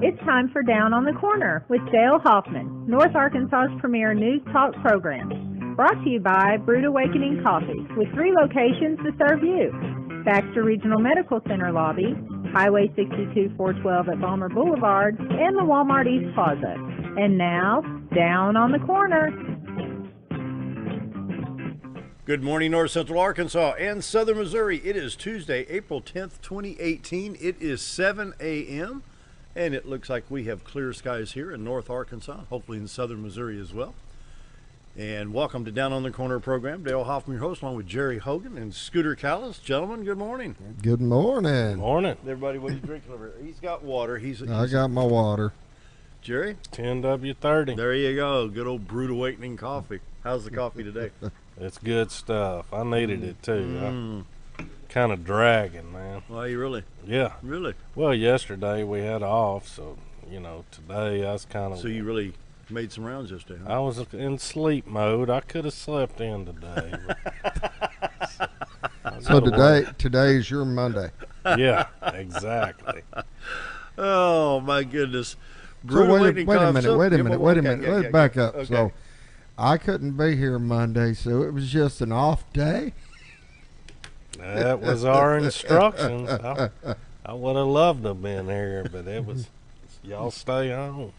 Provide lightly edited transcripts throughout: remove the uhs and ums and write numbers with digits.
It's time for Down on the Corner with Dale Hoffman, North Arkansas's premier news talk program. Brought to you by Brood Awakening Coffee, with 3 locations to serve you. Baxter Regional Medical Center lobby, Highway 62 412 at Balmer Boulevard, and the Walmart East Plaza. And now, Down on the Corner. Good morning, North Central Arkansas and Southern Missouri. It is Tuesday, April 10th, 2018. It is 7 a.m. and it looks like we have clear skies here in North Arkansas, hopefully in Southern Missouri as well. And welcome to Down on the Corner program. Dale Hoffman, your host, along with Jerry Hogan and Scooter Callis. Gentlemen, good morning. Good morning. Morning. Everybody, what are you drinking over here? He's got water. I got my water. Jerry? 10W30. There you go. Good old Brood Awakening coffee. How's the coffee today? It's good stuff. I needed it too. Kind of dragging, man. Why, you really? Yeah. Really? Well, yesterday we had off, so, today I was kind of... So you really made some rounds yesterday, huh? I was in sleep mode. I could have slept in today. So today is your Monday. Yeah, exactly. Oh, my goodness. So wait a minute. Let's back up. Okay. So I couldn't be here Monday, so it was just an off day. That was our instructions. I would have loved to have been here, but it was, y'all stay home.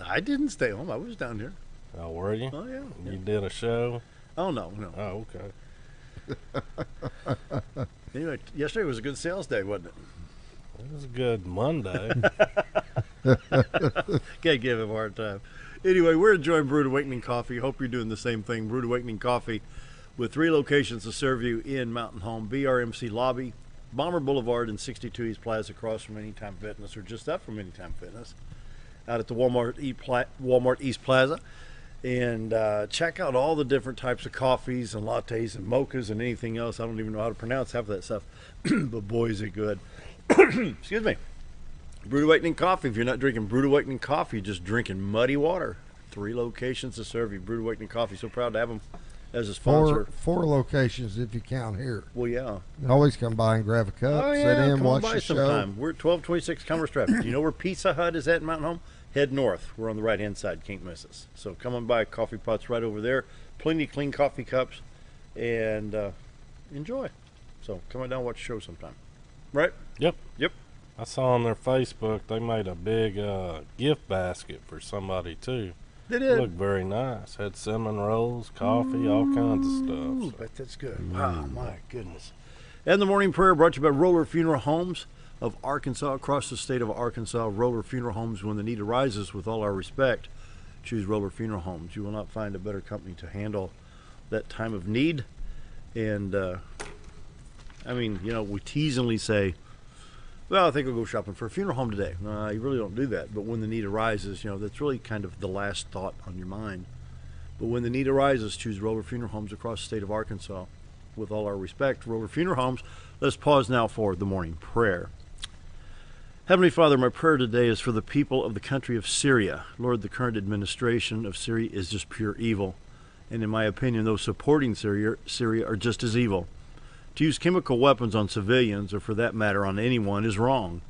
I didn't stay home. I was down here. Oh, were you? Oh, yeah. You did a show? Oh, no. Oh, okay. Anyway, yesterday was a good sales day, wasn't it? It was a good Monday. Can't give him a hard time. Anyway, we're enjoying Brood Awakening Coffee. Hope you're doing the same thing. Brood Awakening Coffee with 3 locations to serve you in Mountain Home, BRMC Lobby, Balmer Boulevard, and 62 East Plaza across from Anytime Fitness, or just up from Anytime Fitness, out at the Walmart East Plaza. And check out all the different types of coffees and lattes and mochas and anything else. I don't even know how to pronounce half of that stuff, but boy, is it good. Excuse me. Brood Awakening Coffee. If you're not drinking Brood Awakening Coffee, you're just drinking muddy water. 3 locations to serve you. Brood Awakening Coffee. So proud to have them as a sponsor. Four locations if you count here. Well, yeah. You always come by and grab a cup, sit in, come watch by the sometime. show. We're at 1226 Commerce Drive. Do you know where Pizza Hut is at in Mountain Home? Head north. We're on the right-hand side. Can't miss us. So come on by. Coffee pots right over there. Plenty of clean coffee cups. And enjoy. So come on down and watch the show sometime. Right? Yep. Yep. I saw on their Facebook they made a big gift basket for somebody too. They did. It looked very nice. Had cinnamon rolls, coffee, all kinds of Ooh, stuff. bet that's good. Wow, my goodness. And the morning prayer brought to you by Roller Funeral Homes of Arkansas, across the state of Arkansas. Roller Funeral Homes, when the need arises, with all our respect, choose Roller Funeral Homes. You will not find a better company to handle that time of need. And, we teasingly say, well, I think I'll go shopping for a funeral home today. You really don't do that. But when the need arises, that's really kind of the last thought on your mind. But when the need arises, choose Roller Funeral Homes across the state of Arkansas. With all our respect, Roller Funeral Homes. Let's pause now for the morning prayer. Heavenly Father, my prayer today is for the people of the country of Syria. Lord, the current administration of Syria is just pure evil. And in my opinion, those supporting Syria are just as evil. To use chemical weapons on civilians, or for that matter on anyone, is wrong.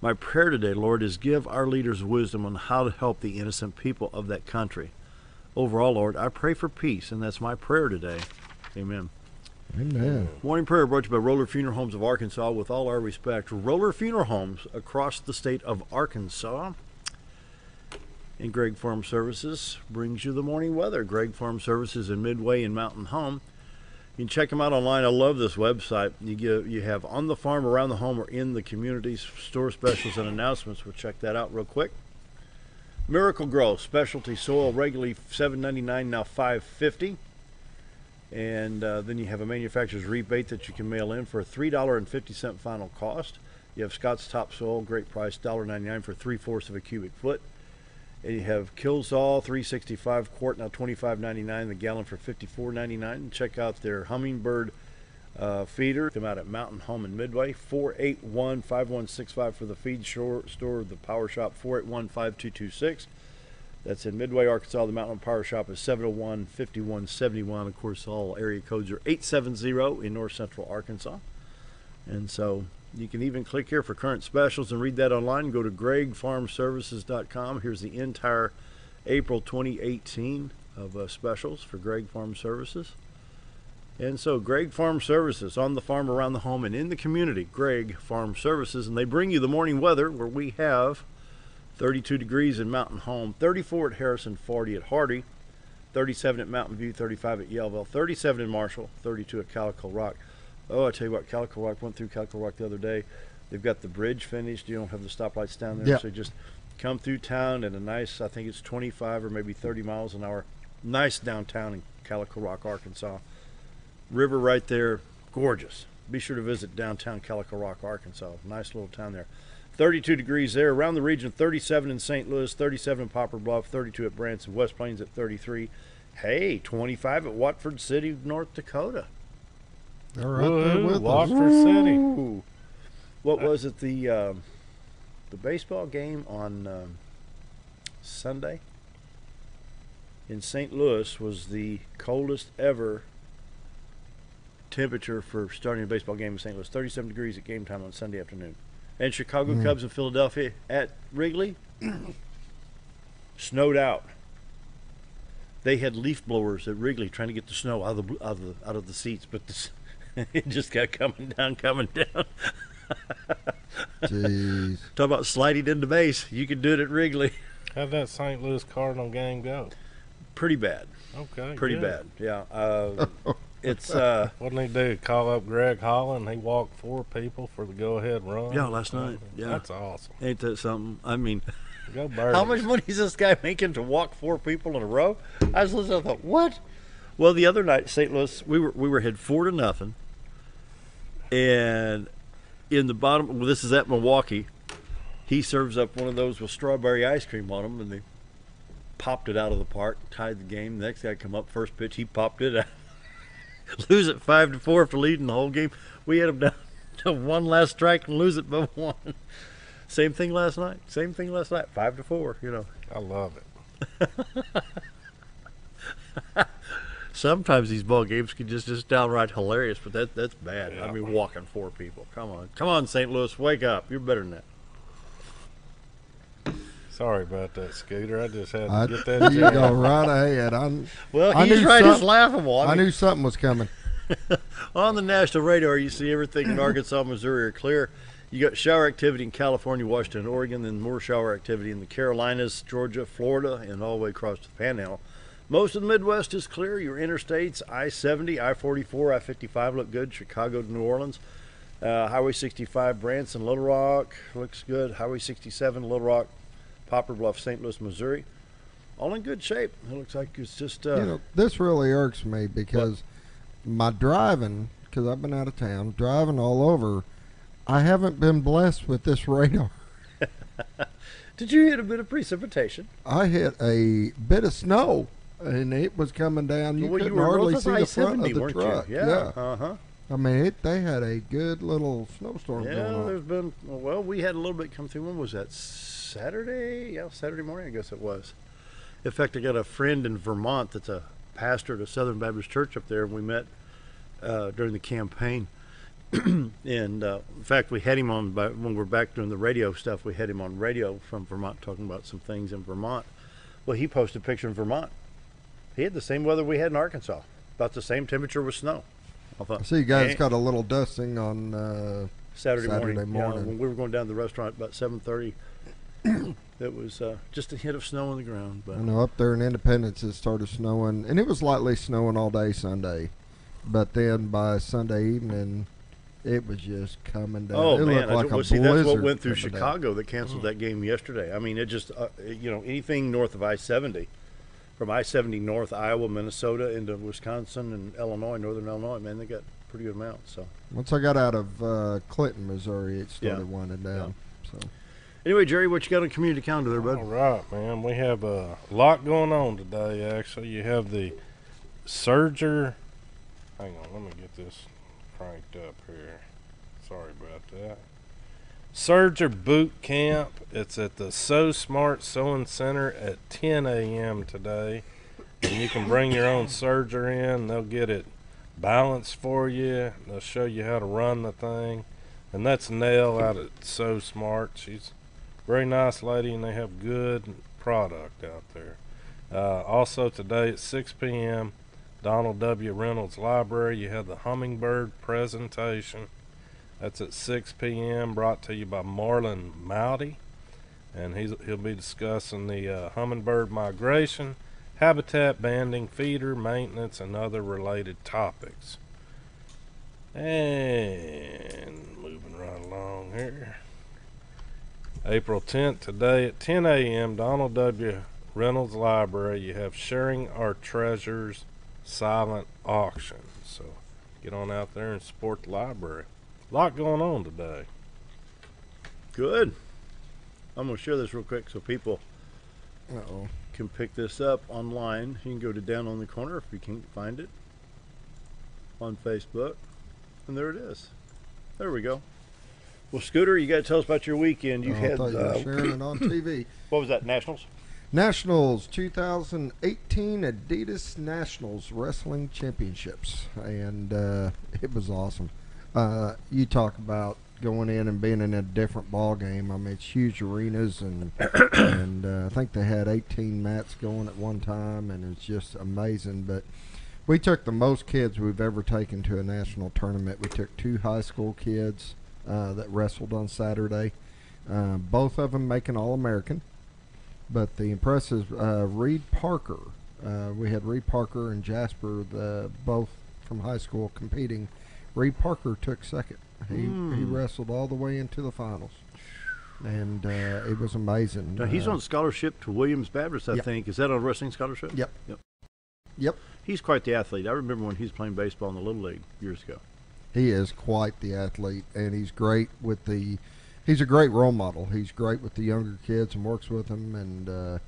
My prayer today, Lord, is give our leaders wisdom on how to help the innocent people of that country. Overall, Lord, I pray for peace, and that's my prayer today. Amen. Amen. Morning prayer brought to you by Roller Funeral Homes of Arkansas. With all our respect, Roller Funeral Homes across the state of Arkansas. And Gregg Farm Services brings you the morning weather. Gregg Farm Services in Midway and Mountain Home. You can check them out online. I love this website. You have on the farm, around the home, or in the communities, store specials and announcements. We'll check that out real quick. Miracle Grow specialty soil, regularly $7.99, now $5.50. And then you have a manufacturer's rebate that you can mail in for a $3.50 final cost. You have Scott's Topsoil, great price, $1.99 for 3/4 of a cubic foot. And you have Killzall 365 quart, now $25.99 the gallon for $54.99. Check out their Hummingbird feeder. Them out at Mountain Home in Midway. 481-5165 for the feed store. The Power Shop 481-5226. That's in Midway, Arkansas. The Mountain Power Shop is 701-5171. Of course, all area codes are 870 in north central Arkansas. And so You can even click here for current specials and read that online. Go to gregfarmservices.com. Here's the entire April 2018 of specials for Gregg Farm Services. And so Gregg Farm Services, on the farm, around the home, and in the community. Gregg Farm Services, and they bring you the morning weather, where we have 32 degrees in Mountain Home, 34 at Harrison, 40 at Hardy, 37 at Mountain View, 35 at Yellville, 37 in Marshall, 32 at Calico Rock. Oh, I tell you what, Calico Rock, went through Calico Rock the other day. They've got the bridge finished. You don't have the stoplights down there. Yep. So just come through town at a nice, I think it's 25 or maybe 30 miles an hour. Nice downtown in Calico Rock, Arkansas. River right there, gorgeous. Be sure to visit downtown Calico Rock, Arkansas. Nice little town there. 32 degrees there. Around the region, 37 in St. Louis, 37 in Poplar Bluff, 32 at Branson, West Plains at 33. Hey, 25 at Watford City, North Dakota. They're right there with us. Watford City. Ooh. What was it? The baseball game on Sunday in St. Louis was the coldest ever temperature for starting a baseball game in St. Louis. 37 degrees at game time on Sunday afternoon. And Chicago Cubs and Philadelphia at Wrigley snowed out. They had leaf blowers at Wrigley trying to get the snow out of the seats, but it just kept coming down. Jeez. Talk about sliding into base. You could do it at Wrigley. How'd that St. Louis Cardinal game go? Pretty bad. Okay. Pretty good. bad. Yeah. It's What did he do? Call up Greg Holland? He walked 4 people for the go-ahead run. yeah, last night. Yeah, That's awesome. ain't that something? I mean, Go Birds. how much money is this guy making to walk 4 people in a row? I was listening. I thought, what? Well, the other night, St. Louis, we were ahead 4-0, and in the bottom. Well, this is at Milwaukee. He serves up one of those with strawberry ice cream on them, and they popped it out of the park, tied the game. The next guy come up, first pitch, he popped it out. Lose it 5-4 for leading the whole game. We had him down to one last strike and lose it by 1. Same thing last night. 5-4. You know. I love it. Sometimes these ball games can just downright hilarious, but that's bad. Yeah. I mean, walking 4 people. Come on, St. Louis, wake up. You're better than that. Sorry about that, Scooter. I just had to get that. You jam. go right ahead. Well, I he's knew right. It's some- laughable. I knew something was coming. On the national radar, you see everything in Arkansas, Missouri are clear. You got shower activity in California, Washington, and Oregon, then more shower activity in the Carolinas, Georgia, Florida, and all the way across the Panhandle. Most of the Midwest is clear. Your interstates, I-70, I-44, I-55 look good. Chicago to New Orleans. Highway 65, Branson, Little Rock looks good. Highway 67, Little Rock, Poplar Bluff, St. Louis, Missouri. All in good shape. It looks like it's just... This really irks me because my driving, because I've been out of town, driving all over, I haven't been blessed with this radar. Did you hit a bit of precipitation? I hit a bit of snow, and it was coming down. You Well, couldn't were hardly north see of the front I-70, of the weren't truck. you? Yeah. Uh-huh. I mean, they had a good little snowstorm going Yeah, on. there's been, well, we had a little bit come through. When was that? Saturday? Yeah, Saturday morning, I guess it was. In fact, I got a friend in Vermont that's a pastor at a Southern Baptist church up there, and we met during the campaign. And in fact, we had him on, when we're back doing the radio stuff, we had him on radio from Vermont talking about some things in Vermont. Well, he posted a picture in Vermont. He had the same weather we had in Arkansas, about the same temperature with snow. I thought, I see you guys "Eh." got a little dusting on Saturday morning. Yeah, morning. when we were going down to the restaurant about 7:30, it was just a hit of snow on the ground. But I know up there in Independence it started snowing, and it was lightly snowing all day Sunday. But then by Sunday evening, it was just coming down. oh it man, looked like a see, that's what blizzard went through coming down. Chicago that canceled that game yesterday. I mean, it just anything north of I-70, from I-70 north, Iowa, Minnesota into Wisconsin and Illinois, northern Illinois, man, they got pretty good amounts. So Once I got out of Clinton, Missouri, it started winding down. So anyway, Jerry, what you got on community calendar there, bud? All right, man. We have a lot going on today, actually. You have the Surger. Hang on, let me get this cranked up here. Sorry about that. Surger Boot Camp. It's at the So Smart Sewing Center at 10 a.m. today. And you can bring your own serger in. They'll get it balanced for you. They'll show you how to run the thing. And that's Nell out at So Smart. She's a very nice lady, and they have good product out there. Also today at 6 p.m., Donald W. Reynolds Library, you have the Hummingbird presentation. That's at 6 p.m., brought to you by Marlon Mowdy. And he'll be discussing the hummingbird migration, habitat banding, feeder, maintenance, and other related topics. And moving right along here. April 10th, today at 10 a.m., Donald W. Reynolds Library, you have Sharing Our Treasures silent auction. So get on out there and support the library. A lot going on today. Good. I'm going to share this real quick so people can pick this up online. You can go to Down on the Corner if you can't find it on Facebook. And there it is. There we go. Well, Scooter, you got to tell us about your weekend. You I had thought you were sharing it on TV. What was that, Nationals? Nationals 2018 Adidas Nationals Wrestling Championships, and it was awesome. You talk about going in and being in a different ball game. I mean, it's huge arenas, and I think they had 18 mats going at one time, and it's just amazing. But we took the most kids we've ever taken to a national tournament. We took 2 high school kids that wrestled on Saturday, both of them making All-American. But the impressive Reed Parker, we had Reed Parker and Jasper, both from high school competing. Reed Parker took second. He wrestled all the way into the finals, and it was amazing. Now, he's on scholarship to Williams Baptist, I think. Is that on a wrestling scholarship? Yep. He's quite the athlete. I remember when he was playing baseball in the Little League years ago. He is quite the athlete, and he's great with the. He's a great role model. He's great with the younger kids and works with them, and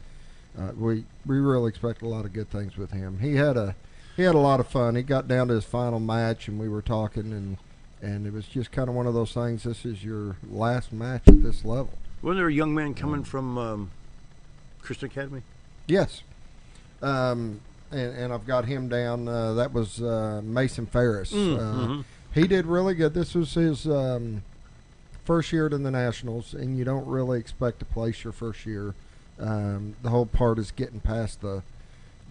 we really expect a lot of good things with him. He had a lot of fun. He got down to his final match, and we were talking, and it was just kind of one of those things. This is your last match at this level. Wasn't there a young man coming from Christian Academy? Yes, and I've got him down. That was Mason Ferris. He did really good. This was his first year in the Nationals, and you don't really expect to place your first year. The whole part is getting past the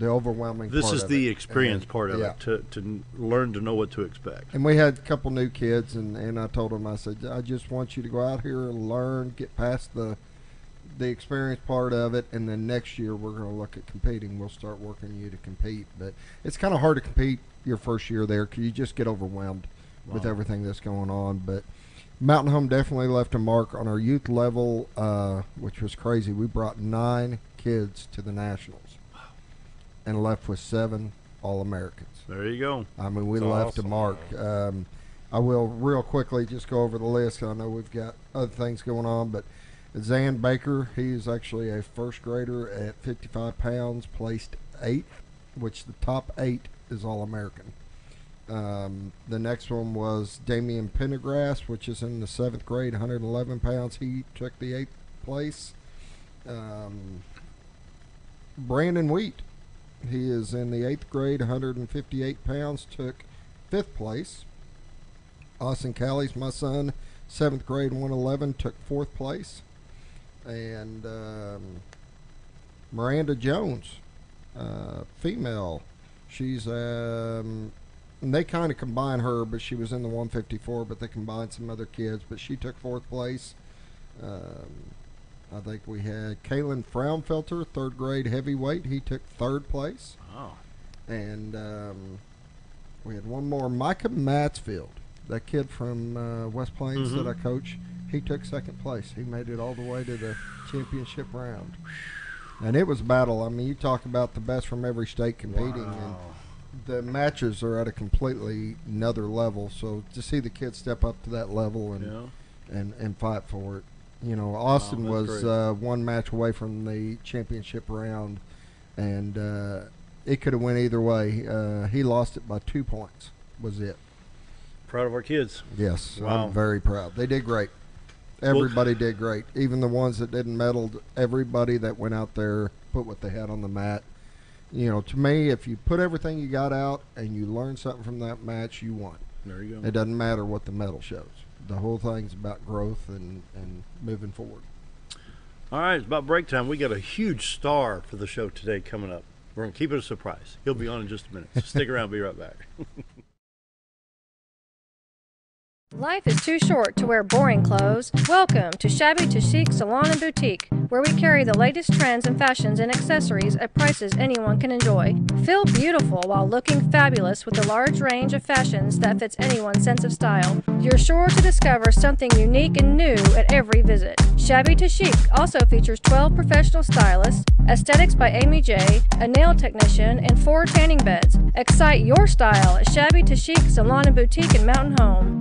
overwhelming part of it. This is the experience part of it, to learn to know what to expect. And we had a couple new kids, and I told them, I said, I just want you to go out here and learn, get past the experience part of it, and then next year we're going to look at competing. We'll start working you to compete. But it's kind of hard to compete your first year there because you just get overwhelmed with everything that's going on. But Mountain Home definitely left a mark on our youth level, which was crazy. We brought 9 kids to the Nationals and left with 7 All-Americans. There you go. I mean, we That's left awesome, a mark. I will real quickly just go over the list. I know we've got other things going on, but Zan Baker, he's actually a first grader at 55 pounds, placed 8th, which the top 8 is All-American. The next one was Damian Pendergrass, which is in the 7th grade, 111 pounds. He took the 8th place. Brandon Wheat, he is in the 8th grade, 158 pounds, took 5th place. Austin Callie's my son, 7th grade, 111, took 4th place. And Miranda Jones, female, she's and they kind of combine her, but she was in the 154, but they combined some other kids, but she took 4th place. I think we had Kalen Fraunfelter, 3rd grade heavyweight. He took 3rd place. Oh. And we had one more, Micah Matsfield, that kid from West Plains that I coach. He took 2nd place. He made it all the way to the championship round. And it was a battle. I mean, you talk about the best from every state competing. And the matches are at a completely another level. So to see the kids step up to that level and fight for it. You know, Austin was one match away from the championship round, and it could have went either way. He lost it by 2 points, was it. Proud of our kids. Yes, Wow. I'm very proud. They did great. Everybody did great. Even the ones that didn't medal, everybody that went out there put what they had on the mat. You know, to me, if you put everything you got out and you learn something from that match, you won. There you go. It doesn't matter what the medal shows. the whole thing's about growth and moving forward. All right, it's about break time. We got a huge star for the show today coming up. We're going to keep it a surprise. He'll be on in just a minute. So stick around. Be right back. Life is too short to wear boring clothes. Welcome to Shabby to Chic Salon and Boutique, where we carry the latest trends and fashions and accessories at prices anyone can enjoy. Feel beautiful while looking fabulous with a large range of fashions that fits anyone's sense of style. You're sure to discover something unique and new at every visit. Shabby to Chic also features 12 professional stylists, aesthetics by Amy J, a nail technician, and 4 tanning beds. Excite your style at Shabby to Chic Salon and Boutique in Mountain Home.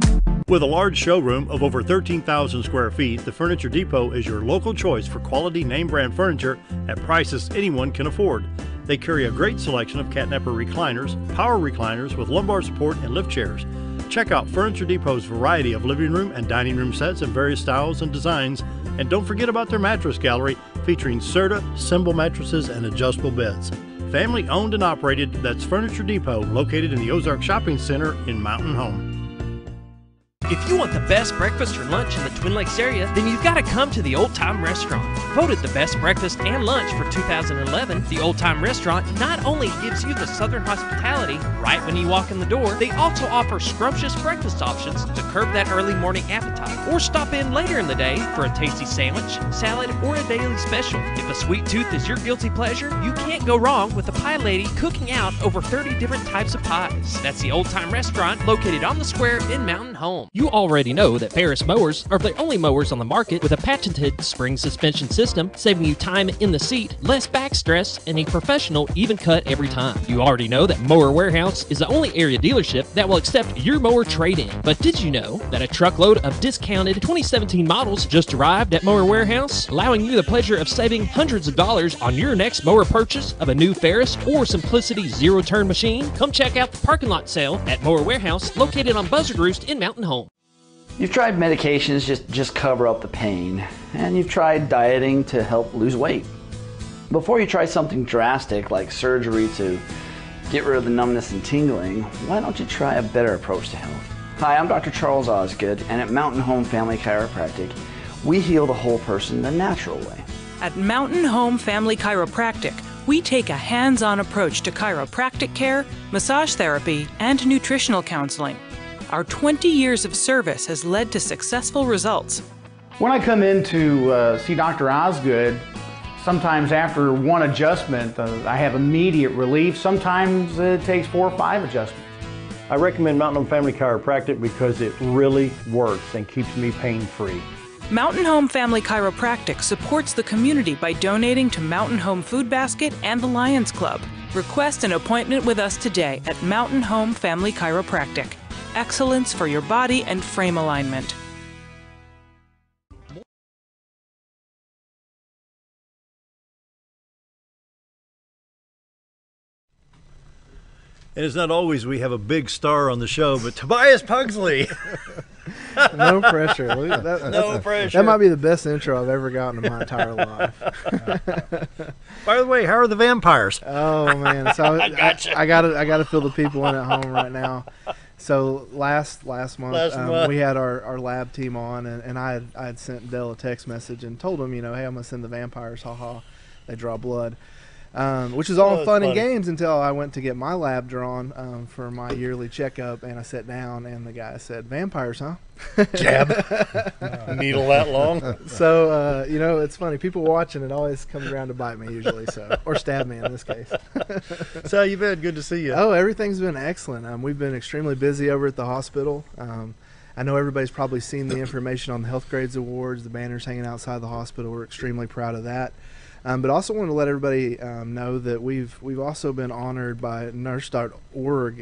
With a large showroom of over 13,000 square feet, the Furniture Depot is your local choice for quality name brand furniture at prices anyone can afford. They carry a great selection of catnapper recliners, power recliners with lumbar support, and lift chairs. Check out Furniture Depot's variety of living room and dining room sets in various styles and designs. And don't forget about their mattress gallery featuring Serta, Symbol mattresses, and adjustable beds. Family owned and operated, that's Furniture Depot, located in the Ozark Shopping Center in Mountain Home. If you want the best breakfast or lunch in the Twin Lakes area, then you've got to come to the Old Time Restaurant. Voted the best breakfast and lunch for 2011, the Old Time Restaurant not only gives you the Southern hospitality right when you walk in the door, they also offer scrumptious breakfast options to curb that early morning appetite. Or stop in later in the day for a tasty sandwich, salad, or a daily special. If a sweet tooth is your guilty pleasure, you can't go wrong with the Pie Lady cooking out over 30 different types of pies. That's the Old Time Restaurant located on the square in Mountain Home. You already know that Ferris mowers are the only mowers on the market with a patented spring suspension system, saving you time in the seat, less back stress, and a professional even cut every time. You already know that Mower Warehouse is the only area dealership that will accept your mower trade-in. But did you know that a truckload of discounted 2017 models just arrived at Mower Warehouse, allowing you the pleasure of saving hundreds of dollars on your next mower purchase of a new Ferris or Simplicity zero-turn machine? Come check out the parking lot sale at Mower Warehouse, located on Buzzard Roost in Mountain Home. You've tried medications just cover up the pain, and you've tried dieting to help lose weight. Before you try something drastic like surgery to get rid of the numbness and tingling, why don't you try a better approach to health? Hi, I'm Dr. Charles Osgood, and at Mountain Home Family Chiropractic, we heal the whole person the natural way. At Mountain Home Family Chiropractic, we take a hands-on approach to chiropractic care, massage therapy, and nutritional counseling. Our 20 years of service has led to successful results. When I come in to see Dr. Osgood, sometimes after one adjustment, I have immediate relief. Sometimes it takes 4 or 5 adjustments. I recommend Mountain Home Family Chiropractic because it really works and keeps me pain-free. Mountain Home Family Chiropractic supports the community by donating to Mountain Home Food Basket and the Lions Club. Request an appointment with us today at Mountain Home Family Chiropractic. Excellence for your body and frame alignment. And it's not always we have a big star on the show, but Tobias Pugsley. No pressure. No pressure. That might be the best intro I've ever gotten in my entire life. By the way, how are the vampires? Oh man, so I gotta fill the people in at home right now. So last month, we had our lab team on, and I had sent Dell a text message and told him, hey, I'm gonna send the vampires. Haha, they draw blood. Which is all fun and games until I went to get my lab drawn for my yearly checkup, and I sat down, and the guy said, "Vampires, huh?" Jab. Needle that long. So it's funny. People watching, it always comes around to bite me usually, or stab me in this case. So how you been? Good to see you. Oh, everything's been excellent. We've been extremely busy over at the hospital. I know everybody's probably seen the information on the Health Grades Awards, the banners hanging outside the hospital. We're extremely proud of that. But also want to let everybody know that we've also been honored by nurse.org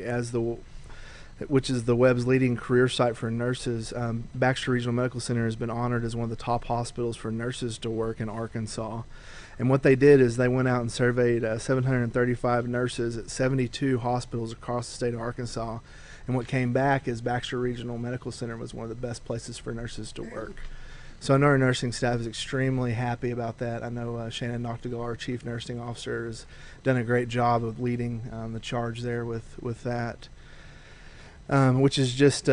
which is the web's leading career site for nurses. Baxter Regional Medical Center has been honored as one of the top hospitals for nurses to work in Arkansas. And what they did is they went out and surveyed 735 nurses at 72 hospitals across the state of Arkansas. And what came back is Baxter Regional Medical Center was one of the best places for nurses to work. So I know our nursing staff is extremely happy about that. I know Shannon Noctegal, our chief nursing officer, has done a great job of leading the charge there with that, which is just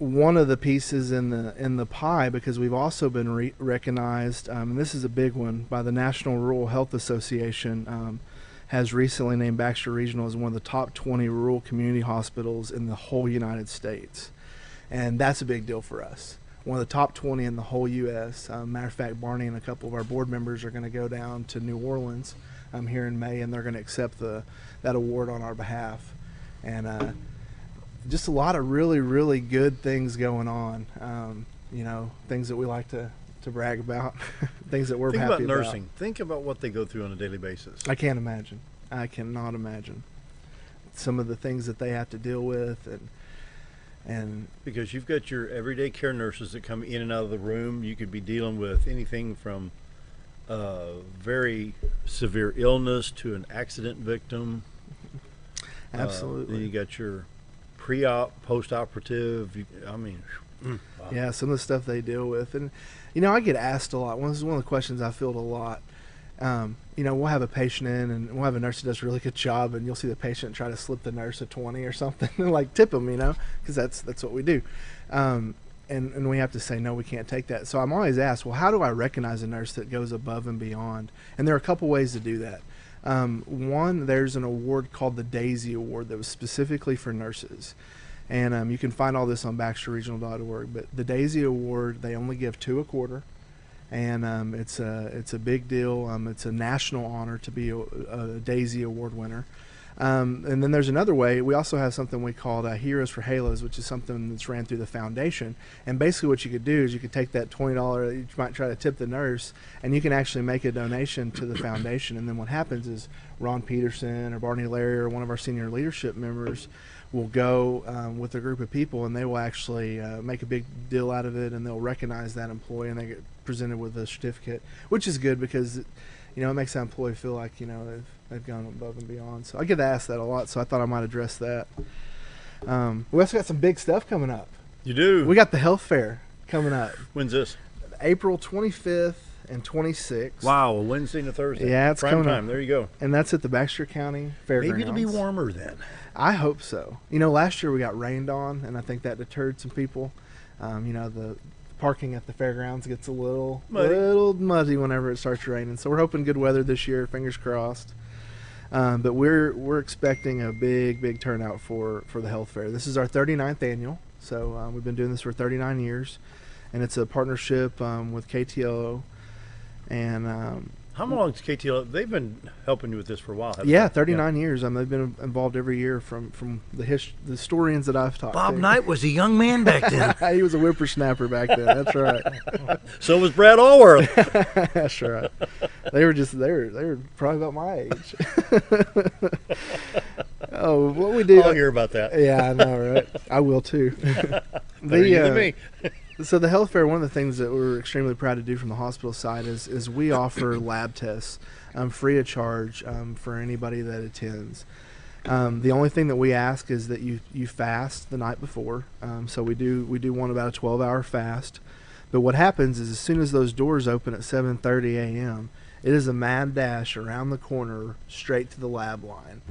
one of the pieces in the pie, because we've also been recognized, and this is a big one, by the National Rural Health Association, has recently named Baxter Regional as one of the top 20 rural community hospitals in the whole United States. And that's a big deal for us. One of the top 20 in the whole U.S. Matter of fact, Barney and a couple of our board members are going to go down to New Orleans here in May, and they're going to accept that award on our behalf. And just a lot of really, really good things going on. Things that we like to brag about, things that we're happy about. Think about nursing. Think about what they go through on a daily basis. I can't imagine. I cannot imagine some of the things that they have to deal with, and because you've got your everyday care nurses that come in and out of the room. You could be dealing with anything from very severe illness to an accident victim. Absolutely. Then you got your pre-op, post-operative. Wow. Yeah, some of the stuff they deal with. And, I get asked a lot. This is one of the questions I field a lot. We'll have a patient in, and we'll have a nurse that does a really good job, and you'll see the patient try to slip the nurse a 20 or something, like tip them, because that's what we do. And we have to say, no, we can't take that. So I'm always asked, well, how do I recognize a nurse that goes above and beyond? And there are a couple ways to do that. One, there's an award called the Daisy Award that was specifically for nurses. And you can find all this on baxterregional.org. But the Daisy Award, they only give 2 a quarter. And it's a big deal. It's a national honor to be a Daisy Award winner. And then there's another way. We also have something we call Heroes for Halos, which is something that's ran through the foundation. And basically what you could do is you could take that $20 that you might try to tip the nurse, and you can actually make a donation to the foundation. And then what happens is Ron Peterson or Barney Larry or one of our senior leadership members will go with a group of people, and they will actually make a big deal out of it, and they'll recognize that employee, and they get presented with a certificate, which is good because it makes that employee feel like they've gone above and beyond. So I get asked that a lot, so I thought I might address that. We also got some big stuff coming up. You do? We got the health fair coming up. When's this? April 25th and 26th. Wow, a Wednesday and a Thursday. Yeah, it's prime coming time. up. There you go. And that's at the Baxter County Fairgrounds. Maybe it'll be warmer then. I hope so. Last year we got rained on, and I think that deterred some people. The parking at the fairgrounds gets a little muddy whenever it starts raining. So we're hoping good weather this year, fingers crossed. But we're expecting a big turnout for the health fair. This is our 39th annual, so we've been doing this for 39 years, and it's a partnership with KTLO. And how long has KTLO? They've been helping you with this for a while. Yeah, 39 years. They've been involved every year from the historians that I've talked to. Bob Knight was a young man back then. He was a whippersnapper back then. That's right. So was Brad Allworth. That's right. They were probably about my age. Oh, what we do? I'll hear about that. Yeah, I know, right? I will too. Better you than me. So the health fair, one of the things that we're extremely proud to do from the hospital side is we offer lab tests free of charge for anybody that attends. The only thing that we ask is that you fast the night before. So we do want about a 12-hour fast. But what happens is as soon as those doors open at 7:30 a.m., it is a mad dash around the corner straight to the lab line.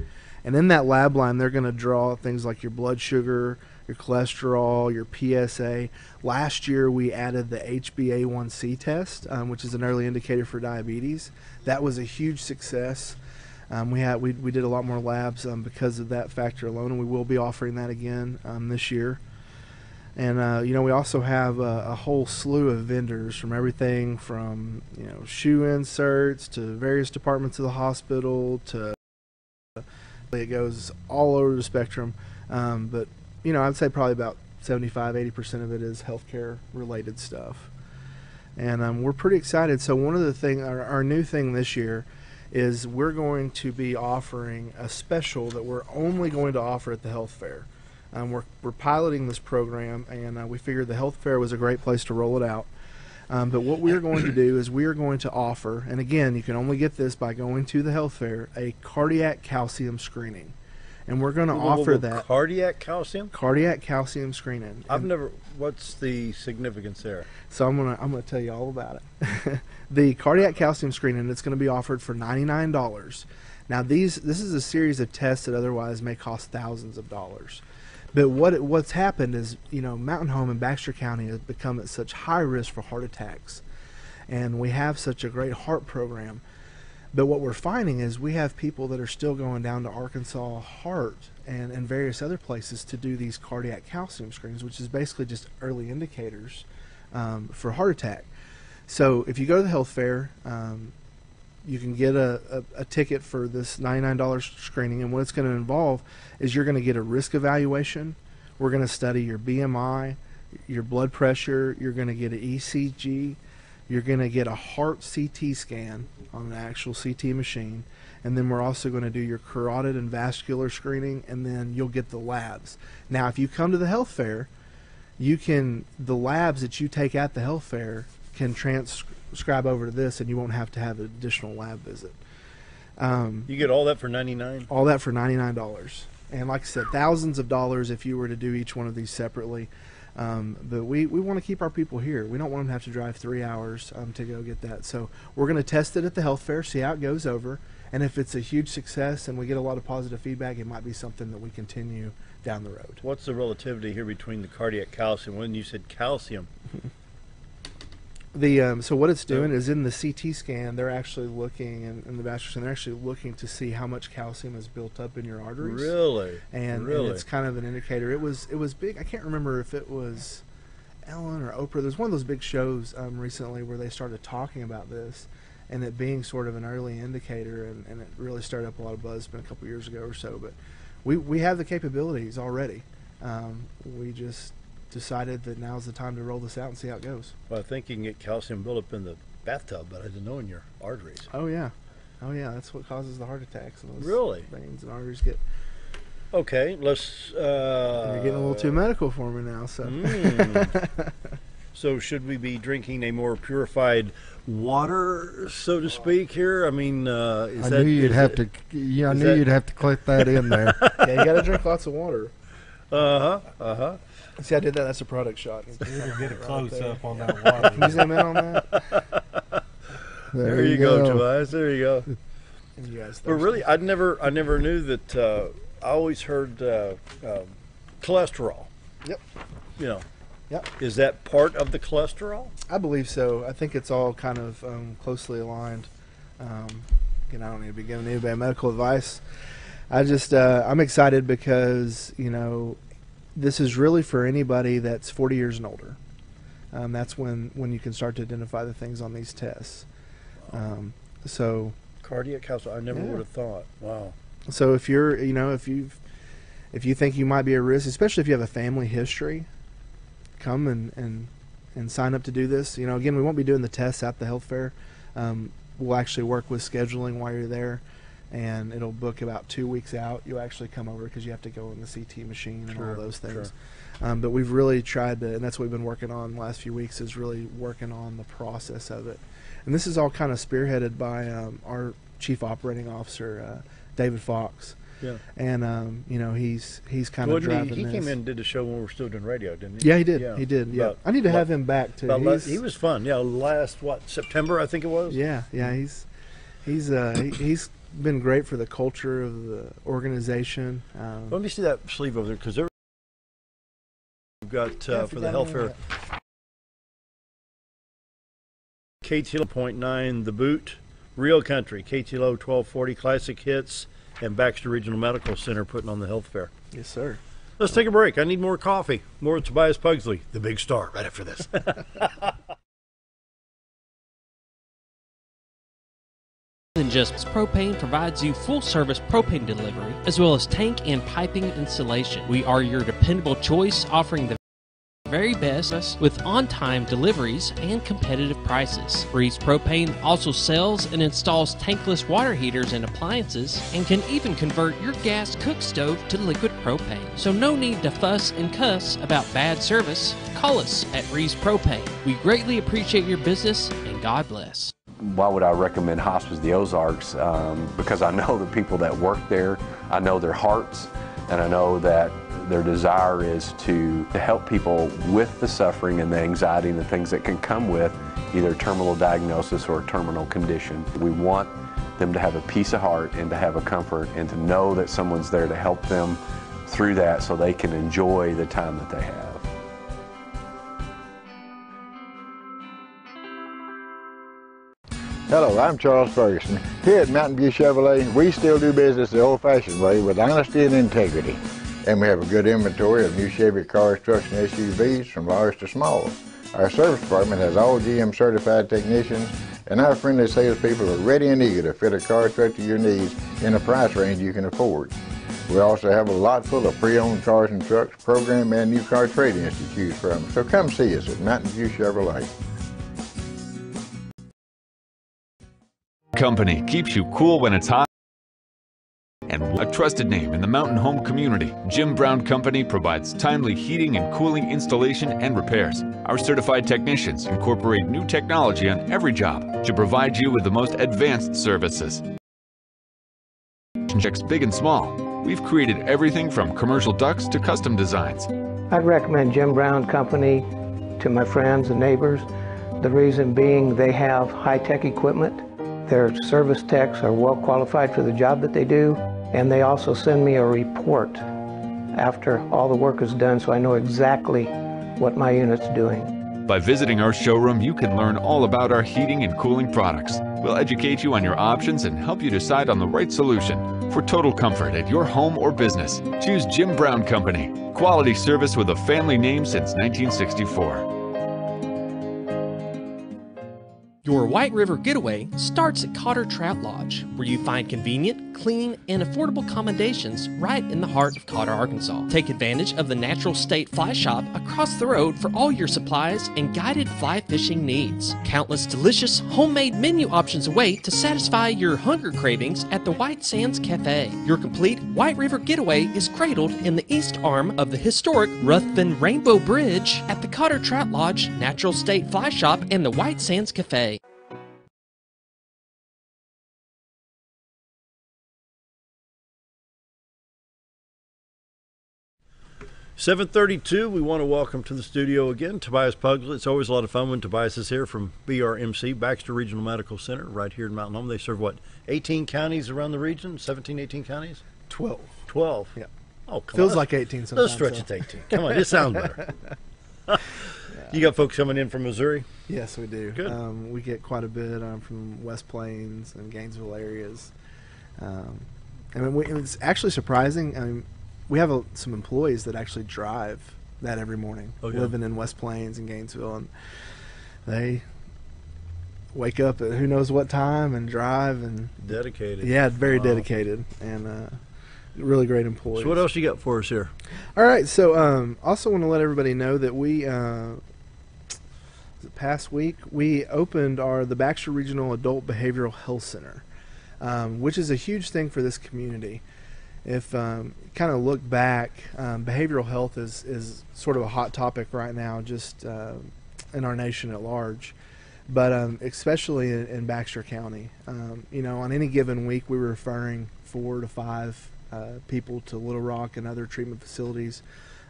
And in that lab line, they're going to draw things like your blood sugar, your cholesterol, your PSA. Last year, we added the HbA1c test, which is an early indicator for diabetes. That was a huge success. We did a lot more labs because of that factor alone, and we will be offering that again this year. And we also have a whole slew of vendors from everything from shoe inserts to various departments of the hospital to it goes all over the spectrum. But I'd say probably about 75-80% of it is healthcare related stuff. And we're pretty excited. So one of the things, our new thing this year is we're going to be offering a special that we're only going to offer at the health fair. We're piloting this program, and we figured the health fair was a great place to roll it out. But what we're going to do is we are going to offer, and again, you can only get this by going to the health fair, a cardiac calcium screening. And we're going to offer that. Cardiac calcium? Cardiac calcium screening. What's the significance there? So I'm gonna tell you all about it. The cardiac calcium screening, it's going to be offered for $99. Now this is a series of tests that otherwise may cost thousands of dollars. But what's happened is, Mountain Home in Baxter County has become at such high risk for heart attacks, and we have such a great heart program. But what we're finding is we have people that are still going down to Arkansas Heart and various other places to do these cardiac calcium screens, which is basically just early indicators for heart attack. So if you go to the health fair, you can get a ticket for this $99 screening, and what it's going to involve is you're going to get a risk evaluation. We're going to study your BMI, your blood pressure. You're going to get an ECG. You're going to get a heart CT scan on an actual CT machine, and then we're also going to do your carotid and vascular screening, and then you'll get the labs. Now, if you come to the health fair, the labs that you take at the health fair can transcribe over to this, and you won't have to have an additional lab visit. You get all that for $99? All that for $99. And like I said, thousands of dollars if you were to do each one of these separately. But we want to keep our people here. We don't want them to have to drive 3 hours to go get that. So we're going to test it at the health fair, see how it goes over. And if it's a huge success and we get a lot of positive feedback, it might be something that we continue down the road. What's the relativity here between the cardiac calcium? When you said calcium, so what it's doing is in the CT scan, they're actually looking, in the vascular scan, they're actually looking to see how much calcium is built up in your arteries. Really? And it's kind of an indicator. It was big. I can't remember if it was Ellen or Oprah. There's one of those big shows recently where they started talking about this, and it being sort of an early indicator, and it really started up a lot of buzz. It's been a couple years ago or so, but we have the capabilities already. We just decided that now's the time to roll this out and see how it goes. Well, I think you can get calcium buildup in the bathtub, but I didn't know in your arteries. Oh yeah, that's what causes the heart attacks. And those really? Veins and arteries get. Okay, let's. You're getting a little too medical for me now, so. So should we be drinking a more purified water, so to speak, here? I mean, I knew you'd have to click that in there. Yeah, you got to drink lots of water. See, I did that. That's a product shot. Get a close up on that water. Can you zoom in on that? There you go, Tobias. There you go. And you guys but really, I never knew that. I always heard cholesterol. Yep. Yep. Is that part of the cholesterol? I believe so. I think it's all kind of closely aligned. Again, I don't need to be giving anybody medical advice. I'm excited because, this is really for anybody that's 40 years and older. That's when you can start to identify the things on these tests. So cardiac calcium, I never would have thought. Wow. So if you're, if you think you might be at risk, especially if you have a family history, come and sign up to do this. Again, we won't be doing the tests at the health fair. We'll actually work with scheduling while you're there, and it'll book about 2 weeks out. You'll actually come over because you have to go in the CT machine and all those things. Sure. But we've really tried to, and that's what we've been working on the last few weeks, is really working on the process of it. And this is all kind of spearheaded by our Chief Operating Officer, David Fox. Yeah. And he's kind of driving he this. came in and did the show when we were still doing radio, didn't he? Yeah, he did. He did. Yeah. I need to have him back too. He was fun. Yeah, last September I think it was. Yeah. He's been great for the culture of the organization. Let me see that sleeve over there, because we've got for the health fair. KTLO 0.9 The Boot, Real Country, KTLO 1240 Classic Hits, and Baxter Regional Medical Center putting on the health fair. Yes, sir. Let's take a break. I need more coffee. More with Tobias Pugsley, the big star, right after this. Than just Propane provides you full-service propane delivery as well as tank and piping installation. We are your dependable choice, offering the very best with on-time deliveries and competitive prices. Breeze Propane also sells and installs tankless water heaters and appliances, and can even convert your gas cook stove to liquid propane. So no need to fuss and cuss about bad service. Call us at Breeze Propane. We greatly appreciate your business, and God bless. Why would I recommend Hospice the Ozarks? Because I know the people that work there, I know their hearts, and I know that their desire is to help people with the suffering and the anxiety and the things that can come with either a terminal diagnosis or a terminal condition. We want them to have a peace of heart and to have a comfort and to know that someone's there to help them through that so they can enjoy the time that they have. Hello, I'm Charles Ferguson. Here at Mountain View Chevrolet, we still do business the old-fashioned way with honesty and integrity. And we have a good inventory of new Chevy cars, trucks, and SUVs from large to small. Our service department has all GM certified technicians, and our friendly salespeople are ready and eager to fit a car truck to your needs in a price range you can afford. We also have a lot full of pre-owned cars and trucks, program and new car trade-ins to choose from. So come see us at Mountain View Chevrolet. Company keeps you cool when it's hot. And a trusted name in the mountain home community, Jim Brown Company provides timely heating and cooling installation and repairs. Our certified technicians incorporate new technology on every job to provide you with the most advanced services. Checks big and small. We've created everything from commercial ducts to custom designs. I'd recommend Jim Brown Company to my friends and neighbors. The reason being they have high-tech equipment. Their service techs are well qualified for the job that they do, and they also send me a report after all the work is done so I know exactly what my unit's doing. By visiting our showroom, you can learn all about our heating and cooling products. We'll educate you on your options and help you decide on the right solution. For total comfort at your home or business, choose Jim Brown Company. Quality service with a family name since 1964. Your White River Getaway starts at Cotter Trout Lodge, where you find convenient, clean, and affordable accommodations right in the heart of Cotter, Arkansas. Take advantage of the Natural State Fly Shop across the road for all your supplies and guided fly fishing needs. Countless delicious homemade menu options await to satisfy your hunger cravings at the White Sands Cafe. Your complete White River Getaway is cradled in the east arm of the historic Ruthven Rainbow Bridge at the Cotter Trout Lodge, Natural State Fly Shop, and the White Sands Cafe. 7:32, we want to welcome to the studio again Tobias Pugsley. It's always a lot of fun when Tobias is here from BRMC, Baxter Regional Medical Center, right here in Mountain Home. They serve, what, 18 counties around the region? 17, 18 counties? 12. 12? Yeah. Oh, come Feels on. like 18 sometimes. Let's stretch it to 18. Come on, it sounds better. You got folks coming in from Missouri? Yes, we do. Good. We get quite a bit from West Plains and Gainesville areas. It's actually surprising. I mean, we have some employees that actually drive that every morning, living in West Plains and Gainesville, and they wake up at who knows what time and drive and dedicated. Yeah, very dedicated, and really great employees. So what else you got for us here? All right, so also want to let everybody know that we the past week we opened the Baxter Regional Adult Behavioral Health Center, which is a huge thing for this community. If kind of look back, behavioral health is sort of a hot topic right now, just in our nation at large, but especially in Baxter County. On any given week, we were referring 4 to 5 people to Little Rock and other treatment facilities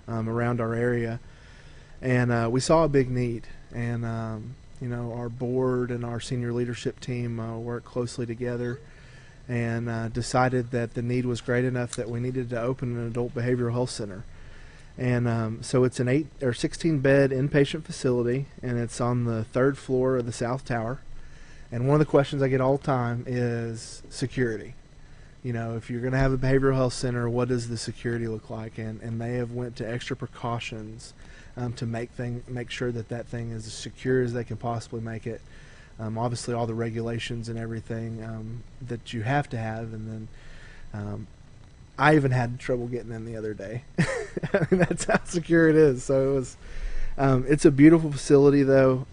around our area, and we saw a big need. And our board and our senior leadership team worked closely together and decided that the need was great enough that we needed to open an adult behavioral health center. And so it's an 8 or 16 bed inpatient facility, and it's on the 3rd floor of the South Tower. And one of the questions I get all the time is security. If you're going to have a behavioral health center, what does the security look like? And they have went to extra precautions to make sure that thing is as secure as they can possibly make it. Obviously all the regulations and everything that you have to have, and then I even had trouble getting in the other day. I mean, that's how secure it is. So it was it's a beautiful facility though.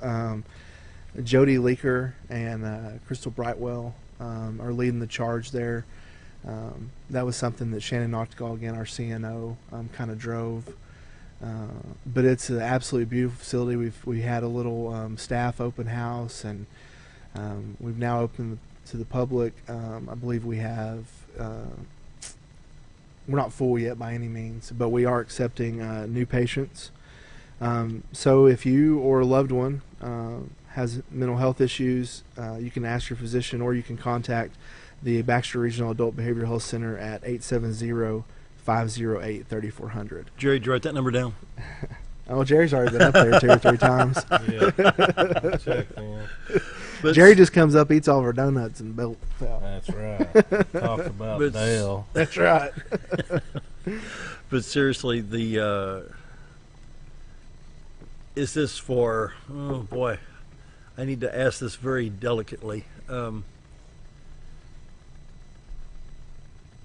Jody Leaker and Crystal Brightwell are leading the charge there. That was something that Shannon Noctegal, again our CNO, kind of drove. But it's an absolutely beautiful facility. We had a little staff open house, and we've now opened to the public. I believe we have, we're not full yet by any means, but we are accepting new patients. So if you or a loved one has mental health issues, you can ask your physician, or you can contact the Baxter Regional Adult Behavioral Health Center at 508-3400. Jerry, did you write that number down? Oh, Jerry's already been up there 2 or 3 times. Yeah. Check, man. But Jerry just comes up, eats all of our donuts, and built out. That's right. Talk about But- Dale. That's right. But seriously, is this for, oh boy, I need to ask this very delicately.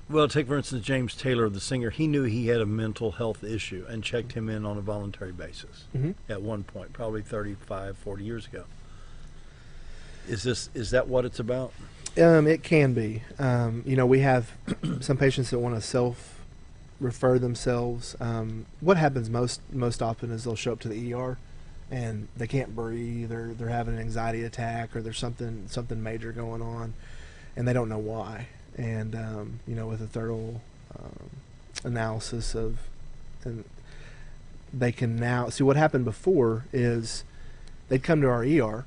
Well, take for instance James Taylor, the singer. He knew he had a mental health issue and checked him in on a voluntary basis at one point, probably 35, 40 years ago. Is that what it's about? It can be. We have some patients that want to self-refer themselves. What happens most often is they'll show up to the ER and they can't breathe, or they're having an anxiety attack, or there's something major going on, and they don't know why. And with a thorough analysis and they can now see what happened before is they'd come to our ER.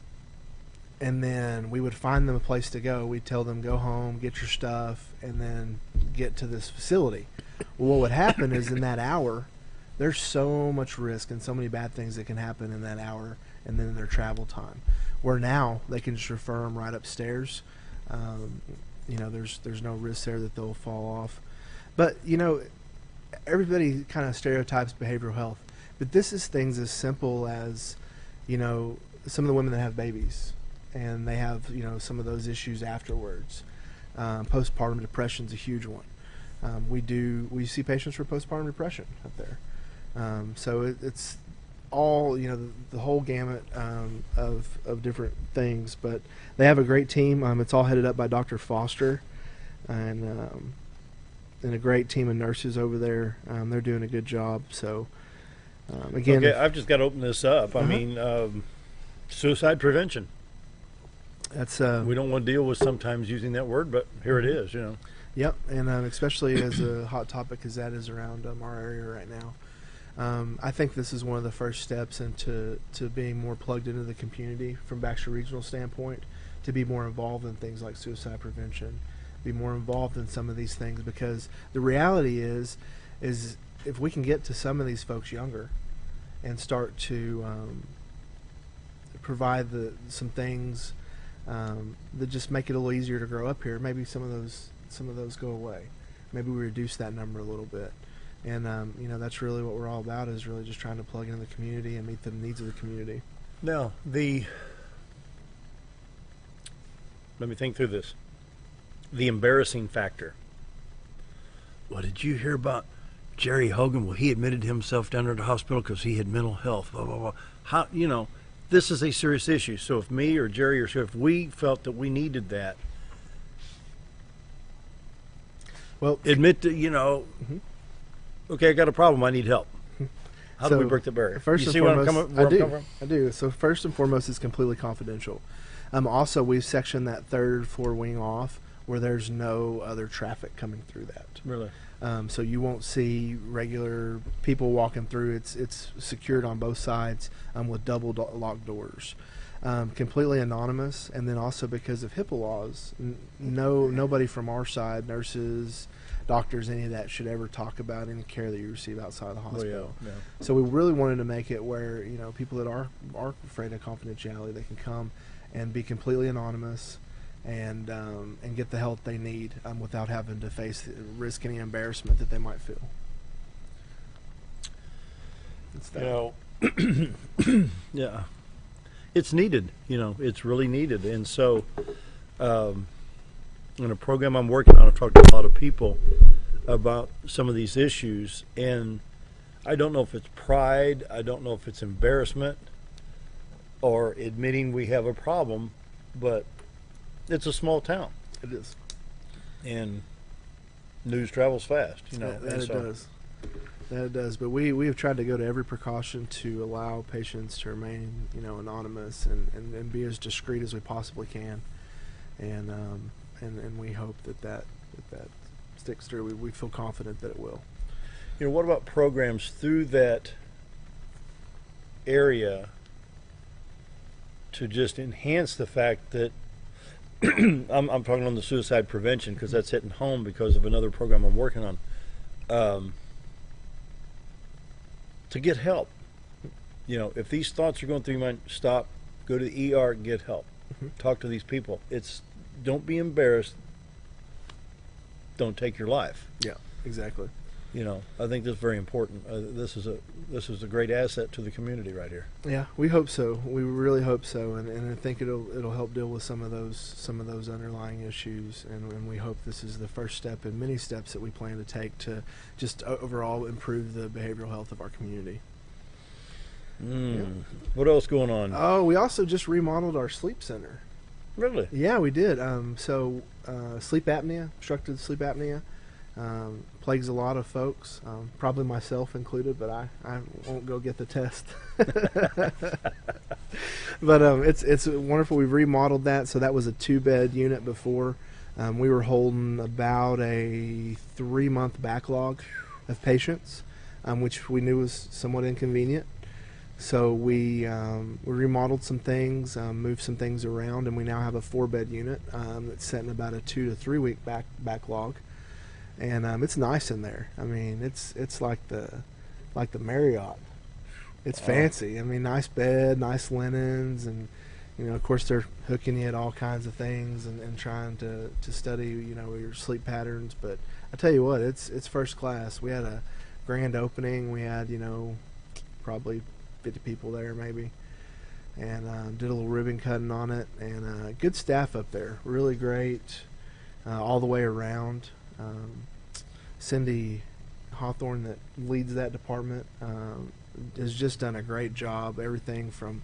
And then we would find them a place to go. We'd tell them, go home, get your stuff, and then get to this facility. Well, what would happen is in that hour, there's so much risk and so many bad things that can happen in that hour and then their travel time. Where now they can just refer them right upstairs. There's no risk there that they'll fall off. But, everybody kind of stereotypes behavioral health. But this is things as simple as, some of the women that have babies. And they have, some of those issues afterwards. Postpartum depression is a huge one. We see patients for postpartum depression up there. So it's all, the whole gamut of different things. But they have a great team. It's all headed up by Dr. Foster, and a great team of nurses over there. They're doing a good job. So again, okay, I've just got to open this up. I mean, suicide prevention. That's we don't want to deal with sometimes using that word, but here it is, Yep, and especially as a hot topic as that is around our area right now. I think this is one of the first steps into being more plugged into the community from Baxter Regional standpoint, to be more involved in things like suicide prevention, be more involved in some of these things, because the reality is if we can get to some of these folks younger and start to provide some things that just make it a little easier to grow up here, maybe some of those go away. Maybe we reduce that number a little bit. And that's really what we're all about, is really just trying to plug into the community and meet the needs of the community. Now, let me think through this. The embarrassing factor. What did you hear about Jerry Hogan? Well, he admitted himself down there to the hospital because he had mental health, blah, blah, blah. How, this is a serious issue. So if me or Jerry if we felt that we needed that, well, admit to, okay, I got a problem, I need help. How do we break the barrier? First you and see foremost, where I'm coming from? I do. So first and foremost, it's completely confidential. Also, we've sectioned that third floor wing off where there's no other traffic coming through that. Really? So you won't see regular people walking through. It's secured on both sides with double locked doors. Completely anonymous, and then also because of HIPAA laws, nobody from our side, nurses, doctors, any of that, should ever talk about any care that you receive outside the hospital. Yeah. So we really wanted to make it where people that are afraid of confidentiality, they can come and be completely anonymous and get the help they need without having to risk any embarrassment that they might feel. Yeah, it's needed. It's really needed. And so, in a program I'm working on, I've talked to a lot of people about some of these issues, and I don't know if it's pride, I don't know if it's embarrassment, or admitting we have a problem, but it's a small town. It is. And news travels fast, That it does. That it does. But we have tried to go to every precaution to allow patients to remain, anonymous and be as discreet as we possibly can. And we hope that sticks through. We feel confident that it will. What about programs through that area to just enhance the fact that I'm talking on the suicide prevention because that's hitting home because of another program I'm working on. to get help. You know, if these thoughts are going through your mind, stop, go to the ER, get help. Talk to these people. Don't be embarrassed. Don't take your life. Yeah, exactly. You know, I think that's very important. This is a great asset to the community right here. Yeah, we hope so. We really hope so, and I think it'll help deal with some of those underlying issues, and we hope this is the first step in many steps that we plan to take to just overall improve the behavioral health of our community. Yeah. What else going on? Oh, we also just remodeled our sleep center. Really? Yeah, we did. Sleep apnea, obstructive sleep apnea, plagues a lot of folks, probably myself included, but I won't go get the test. But it's wonderful. We've remodeled that, so that was a 2-bed unit before. We were holding about a 3-month backlog of patients, which we knew was somewhat inconvenient. So we remodeled some things, moved some things around, and we now have a 4-bed unit that's set in about a 2 to 3 week backlog, and it's nice in there. I mean, it's like the Marriott. It's fancy. I mean, nice bed, nice linens, and of course they're hooking you at all kinds of things and trying to study your sleep patterns. But I tell you what, it's first class. We had a grand opening. We had probably 50 people there maybe, and did a little ribbon cutting on it, and good staff up there, really great all the way around. Cindy Hawthorne, that leads that department, has just done a great job. Everything from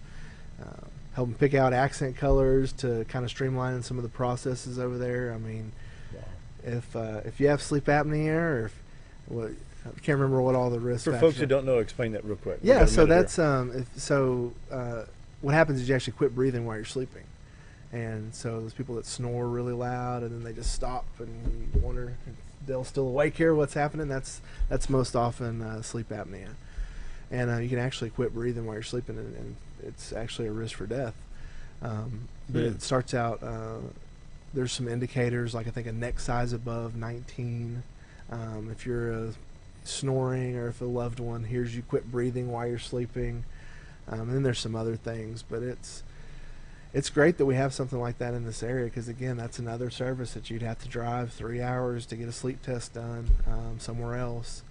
helping pick out accent colors to kind of streamlining some of the processes over there. I mean, if you have sleep apnea, or I can't remember what all the risk for factors folks who don't know, explain that real quick. Yeah, so that's what happens is you actually quit breathing while you're sleeping, and so those people that snore really loud and then they just stop, and you wonder if they're still awake here, what's happening. That's most often sleep apnea, and you can actually quit breathing while you're sleeping, and it's actually a risk for death. But it starts out. There's some indicators, like I think a neck size above 19. If you're snoring, or if a loved one hears you quit breathing while you're sleeping, and then there's some other things. But it's great that we have something like that in this area, because again, that's another service that you'd have to drive 3 hours to get a sleep test done somewhere else,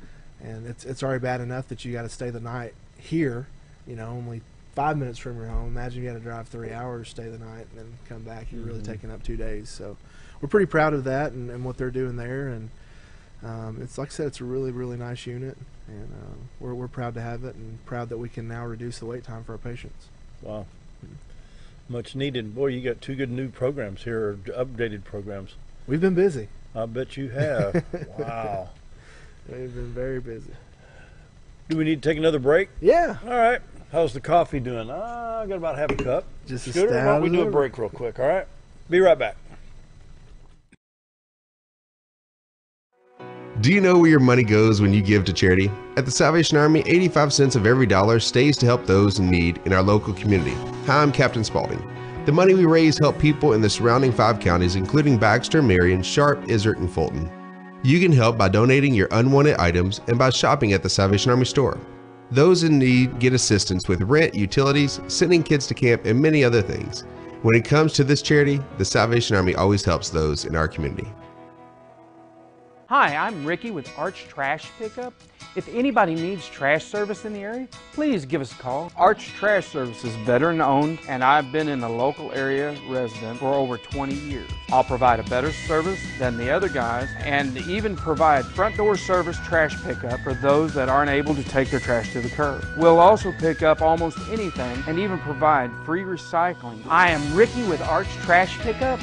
and it's already bad enough that you got to stay the night here, only 5 minutes from your home. Imagine you had to drive 3 hours, stay the night, and then come back. You're really taking up 2 days. So we're pretty proud of that and what they're doing there, and it's like I said, it's a really, really nice unit, and we're proud to have it, and proud that we can now reduce the wait time for our patients. Wow. Much needed. Boy, you got 2 good new programs here, or updated programs. We've been busy. I bet you have. Wow. We've been very busy. Do we need to take another break? Yeah. All right. How's the coffee doing? I got about half a cup. Just Scooter, why don't we do a break real quick, all right? Be right back. Do you know where your money goes when you give to charity? At the Salvation Army, 85 cents of every dollar stays to help those in need in our local community. Hi, I'm Captain Spaulding. The money we raise help people in the surrounding 5 counties, including Baxter, Marion, Sharp, Izzard, and Fulton. You can help by donating your unwanted items and by shopping at the Salvation Army store. Those in need get assistance with rent, utilities, sending kids to camp, and many other things. When it comes to this charity, the Salvation Army always helps those in our community. Hi, I'm Ricky with Arch Trash Pickup. If anybody needs trash service in the area, please give us a call. Arch Trash Service is veteran owned, and I've been in the local area resident for over 20 years. I'll provide a better service than the other guys, and even provide front door service trash pickup for those that aren't able to take their trash to the curb. We'll also pick up almost anything and even provide free recycling. I am Ricky with Arch Trash Pickup,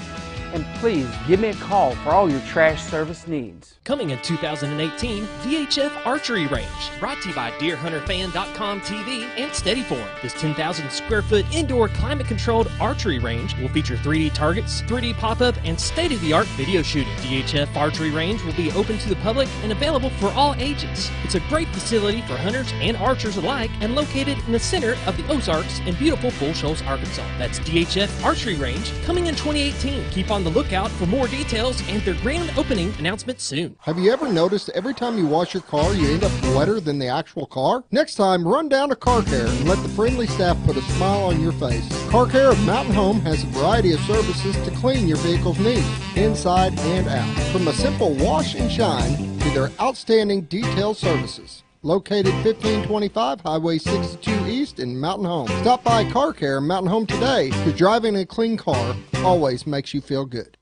and please give me a call for all your trash service needs. Coming in 2018, VHF Archery Range, brought to you by DeerHunterFan.com TV and Steadyform. This 10,000 square foot indoor climate controlled archery range will feature 3D targets, 3D pop-up, and state-of-the-art video shooting. DHF Archery Range will be open to the public and available for all ages. It's a great facility for hunters and archers alike, and located in the center of the Ozarks in beautiful Bull Shoals, Arkansas. That's DHF Archery Range, coming in 2018. Keep on on the lookout for more details and their grand opening announcement soon. Have you ever noticed every time you wash your car, you end up wetter than the actual car? Next time, run down to Car Care and let the friendly staff put a smile on your face. Car Care of Mountain Home has a variety of services to clean your vehicle's needs, inside and out. From a simple wash and shine to their outstanding detail services. Located 1525 Highway 62 East in Mountain Home. Stop by Car Care Mountain Home today, because driving a clean car always makes you feel good.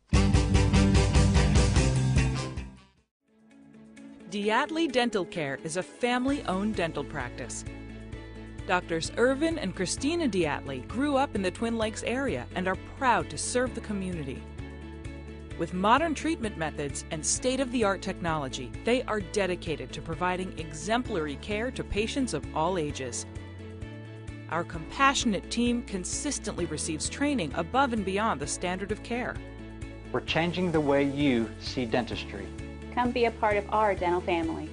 Diatley Dental Care is a family-owned dental practice. Doctors Irvin and Christina Diatley grew up in the Twin Lakes area and are proud to serve the community. With modern treatment methods and state-of-the-art technology, they are dedicated to providing exemplary care to patients of all ages. Our compassionate team consistently receives training above and beyond the standard of care. We're changing the way you see dentistry. Come be a part of our dental family.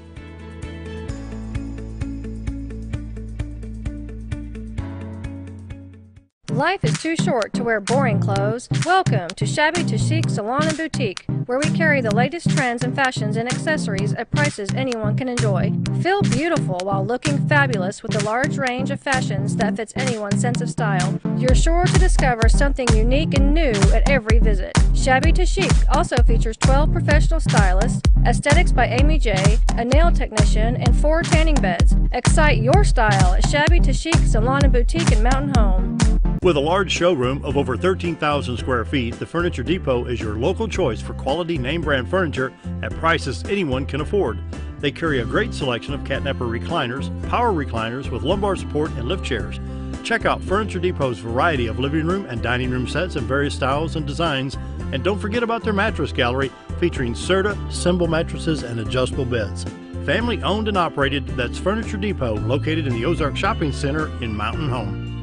Life is too short to wear boring clothes. Welcome to Shabby to Chic Salon and Boutique, where we carry the latest trends and fashions and accessories at prices anyone can enjoy. Feel beautiful while looking fabulous with a large range of fashions that fits anyone's sense of style. You're sure to discover something unique and new at every visit. Shabby to Chic also features 12 professional stylists, aesthetics by Amy J, a nail technician, and 4 tanning beds. Excite your style at Shabby to Chic Salon and Boutique in Mountain Home. With a large showroom of over 13,000 square feet, the Furniture Depot is your local choice for quality name brand furniture at prices anyone can afford. They carry a great selection of catnapper recliners, power recliners with lumbar support, and lift chairs. Check out Furniture Depot's variety of living room and dining room sets in various styles and designs. And don't forget about their mattress gallery featuring Serta, Symbol mattresses, and adjustable beds. Family owned and operated, that's Furniture Depot, located in the Ozark Shopping Center in Mountain Home.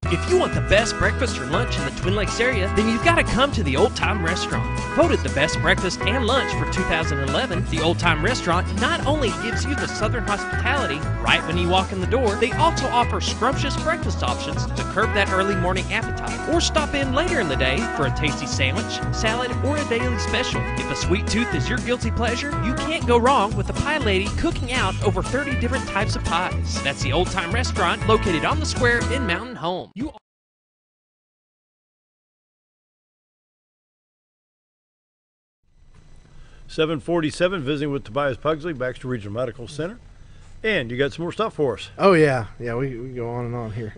If you want the best breakfast or lunch in the Twin Lakes area, then you've got to come to the Old Time Restaurant. Voted the best breakfast and lunch for 2011, the Old Time Restaurant not only gives you the Southern hospitality right when you walk in the door, they also offer scrumptious breakfast options to curb that early morning appetite. Or stop in later in the day for a tasty sandwich, salad, or a daily special. If a sweet tooth is your guilty pleasure, you can't go wrong with the Pie Lady cooking out over 30 different types of pies. That's the Old Time Restaurant, located on the square in Mountain Home. 747, visiting with Tobias Pugsley, Baxter Regional Medical Center. And you got some more stuff for us. Oh, yeah. Yeah, we go on and on here.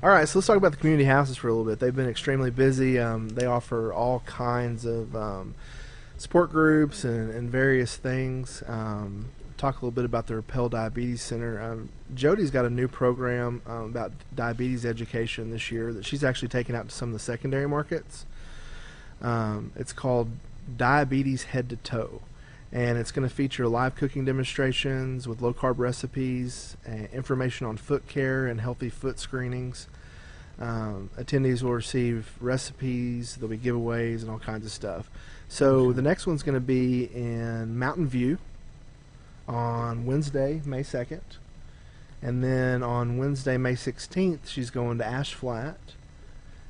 All right, so let's talk about the community houses for a little bit. They've been extremely busy. They offer all kinds of support groups and various things. Talk a little bit about the Rappel Diabetes Center. Jody's got a new program about diabetes education this year that she's actually taken out to some of the secondary markets. It's called Diabetes Head to Toe, and it's going to feature live cooking demonstrations with low-carb recipes, information on foot care and healthy foot screenings. Attendees will receive recipes, there'll be giveaways and all kinds of stuff. So the next one's going to be in Mountain View on Wednesday, May 2nd. And then on Wednesday, May 16th, she's going to Ash Flat.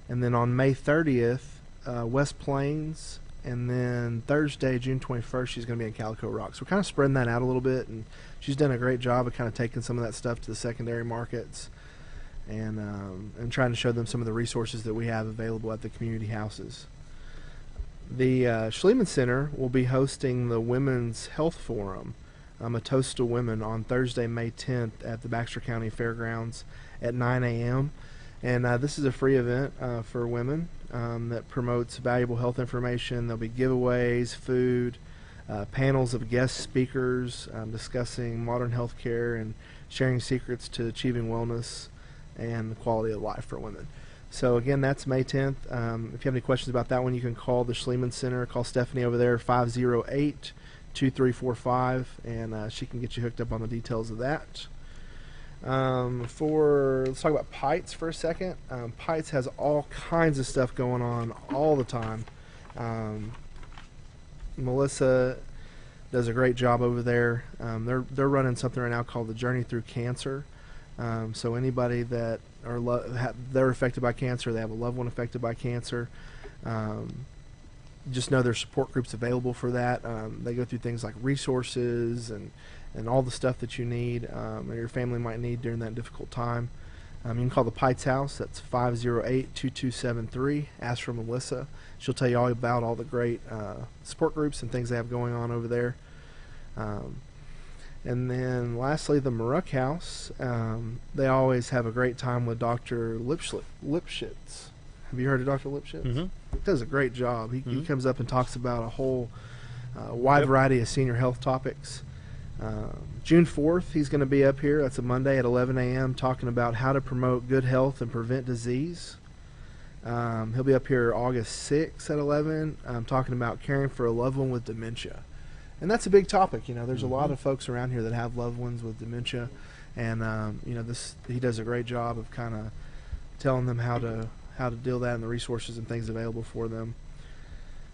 And then on May 30th, West Plains. And then Thursday, June 21st, she's going to be in Calico Rock. So we're kind of spreading that out a little bit, and she's done a great job of kind of taking some of that stuff to the secondary markets and trying to show them some of the resources that we have available at the community houses. The Schliemann Center will be hosting the Women's Health Forum, a Toast to Women, on Thursday, May 10th at the Baxter County Fairgrounds at 9 a.m. And this is a free event for women that promotes valuable health information. There'll be giveaways, food, panels of guest speakers discussing modern health care and sharing secrets to achieving wellness and the quality of life for women. So again, that's May 10th. If you have any questions about that one, you can call the Schliemann Center. Call Stephanie over there, 508-2345, and she can get you hooked up on the details of that. Let's talk about Pites for a second. Pites has all kinds of stuff going on all the time. Melissa does a great job over there. They're running something right now called the Journey Through Cancer. So anybody that they're affected by cancer, they have a loved one affected by cancer, Just know there's support groups available for that. They go through things like resources and all the stuff that you need or your family might need during that difficult time. You can call the Pites House. That's 508-2273. Ask for Melissa. She'll tell you all about all the great support groups and things they have going on over there. And then lastly, the Maruck House. They always have a great time with Dr. Lipschitz. Have you heard of Dr. Lipschitz? Mm-hmm. He does a great job. He comes up and talks about a whole wide variety of senior health topics. June 4th, he's going to be up here. That's a Monday at 11 a.m. talking about how to promote good health and prevent disease. He'll be up here August 6th at 11 talking about caring for a loved one with dementia. And that's a big topic. You know, there's a lot of folks around here that have loved ones with dementia. And, you know, he does a great job of kind of telling them how to deal with that and the resources and things available for them.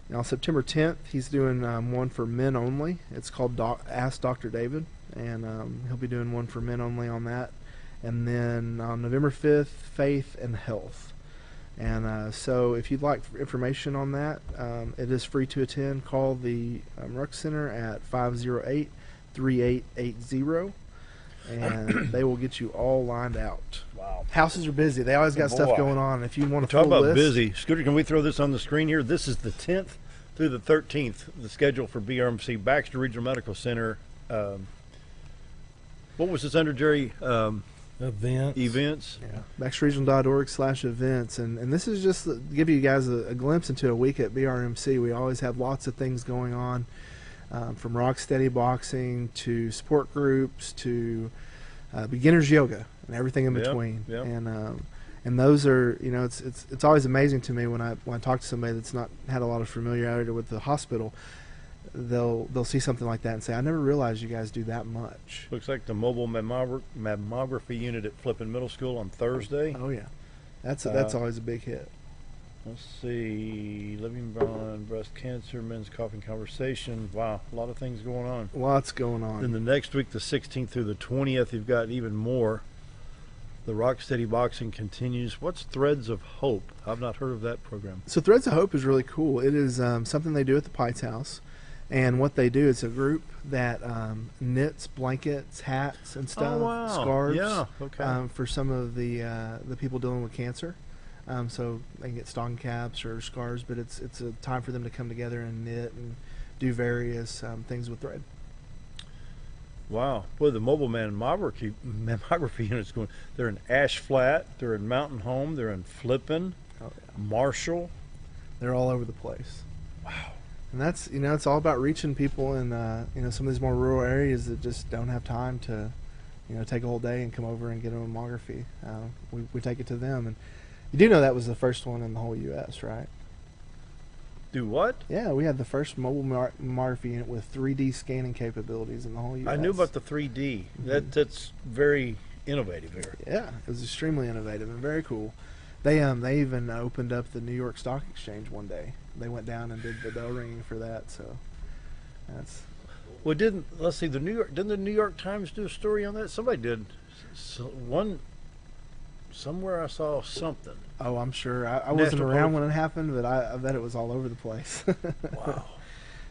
Now, September 10th, he's doing one for men only. It's called Ask Dr. David, and he'll be doing one for men only on that. And then on November 5th, Faith and Health. And so if you'd like information on that, it is free to attend. Call the Ruck Center at 508-3880, and they will get you all lined out. Wow. Houses are busy. They always got stuff going on. If you want to talk about busy, Scooter, can we throw this on the screen here? This is the 10th through the 13th, the schedule for BRMC, Baxter Regional Medical Center. What was this under, Jerry? Events. Yeah. BaxterRegional.org/events. And this is just to give you guys a glimpse into a week at BRMC. We always have lots of things going on, from Rocksteady boxing to support groups to beginners yoga and everything in between. Yep. And those are, you know, it's always amazing to me when I talk to somebody that's not had a lot of familiarity with the hospital. They'll see something like that and say, I never realized you guys do that much. Looks like the mobile mammography unit at Flippin Middle School on Thursday. Oh yeah, that's always a big hit. Let's see, living beyond breast cancer, men's coughing conversation. Wow, a lot of things going on. Lots going on. Then the next week, the 16th through the 20th, you've got even more. The Rocksteady Boxing continues. What's Threads of Hope? I've not heard of that program. So Threads of Hope is really cool. It is something they do at the Pites House. And what they do is a group that knits blankets, hats, and stuff, scarves, for some of the people dealing with cancer. So they can get stocking caps or scarves, but it's a time for them to come together and knit and do various things with thread. Wow. Boy, the mobile mammography unit's going. They're in Ash Flat, they're in Mountain Home, they're in Flippin, Marshall. They're all over the place. Wow. And that's, you know, it's all about reaching people in, you know, some of these more rural areas that just don't have time to, you know, take a whole day and come over and get a mammography. We take it to them. And you do know that was the first one in the whole U.S., right? Do what? Yeah, we had the first mobile mammography unit with 3D scanning capabilities in the whole U.S. I knew about the 3D. Mm-hmm. That's very innovative here. Yeah, it was extremely innovative and very cool. They even opened up the New York Stock Exchange one day. They went down and did the bell ringing for that. So that's. Well, let's see, didn't the New York Times do a story on that? Somebody did. Somewhere I saw something. Oh, I'm sure. I wasn't around when it happened, but I bet it was all over the place. Wow.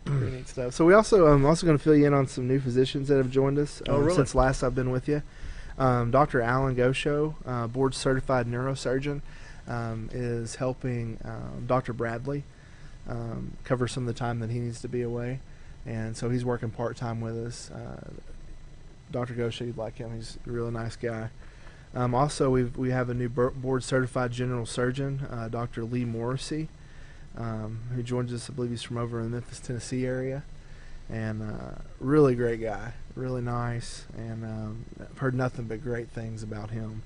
Pretty neat stuff. So we also I'm also going to fill you in on some new physicians that have joined us since last I've been with you. Dr. Alan Gosho, board certified neurosurgeon, is helping Dr. Bradley cover some of the time that he needs to be away, and so he's working part-time with us. Dr. Gosho, you'd like him. He's a really nice guy. Also, we have a new board certified general surgeon, Dr. Lee Morrissey, who joins us. I believe he's from over in the Memphis, Tennessee area, and really great guy, really nice, and I've heard nothing but great things about him.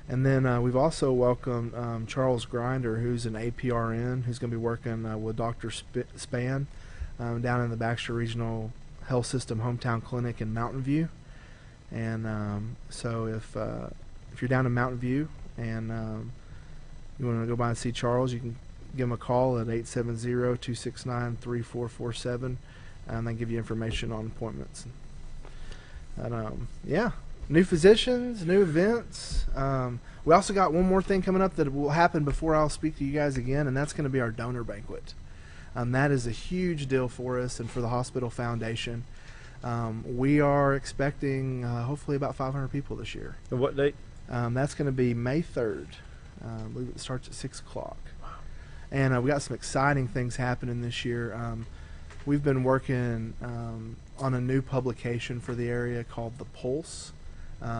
And then we've also welcomed Charles Grinder, who's an APRN, who's going to be working with Dr. Span down in the Baxter Regional Health System Hometown Clinic in Mountain View. And so if you're down in Mountain View and you want to go by and see Charles, you can give him a call at 870-269-3447, and they give you information on appointments. And, yeah. New physicians, new events. We also got one more thing coming up that will happen before I'll speak to you guys again, and that's going to be our donor banquet. That is a huge deal for us and for the hospital foundation. We are expecting hopefully about 500 people this year. And what date? That's going to be May 3rd. I believe it starts at 6 o'clock. And we got some exciting things happening this year. We've been working on a new publication for the area called The Pulse.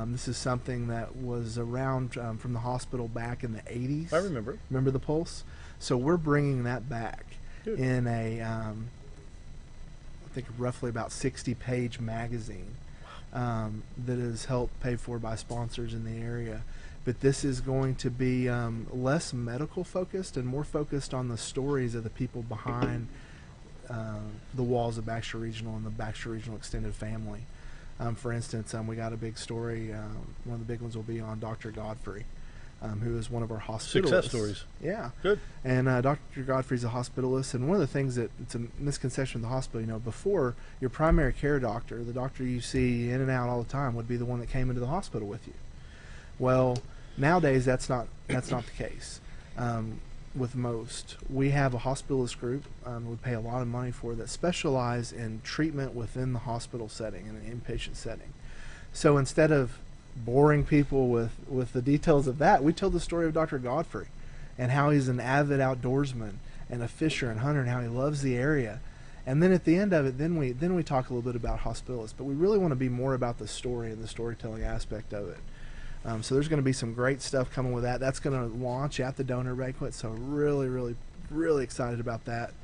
This is something that was around from the hospital back in the 80s. I remember. Remember The Pulse? So we're bringing that back in a, I think, roughly about 60-page magazine that is helped paid for by sponsors in the area. But this is going to be less medical focused and more focused on the stories of the people behind the walls of Baxter Regional and the Baxter Regional extended family. For instance, we got a big story. One of the big ones will be on Dr. Godfrey, who is one of our hospitalists. Success stories. Yeah. Good. And Dr. Godfrey's a hospitalist, and one of the things that it's a misconception of the hospital, you know, before your primary care doctor, the doctor you see in and out all the time, would be the one that came into the hospital with you. Well, nowadays that's not the case. With most, we have a hospitalist group we pay a lot of money for that specialize in treatment within the hospital setting, in an inpatient setting. So instead of boring people with the details of that, we tell the story of Dr. Godfrey and how he's an avid outdoorsman and a fisher and hunter and how he loves the area. And then at the end of it, then we talk a little bit about hospitalists, but we really want to be more about the story and the storytelling aspect of it. So there's going to be some great stuff coming with that. That's going to launch at the donor banquet, so really, really, really excited about that.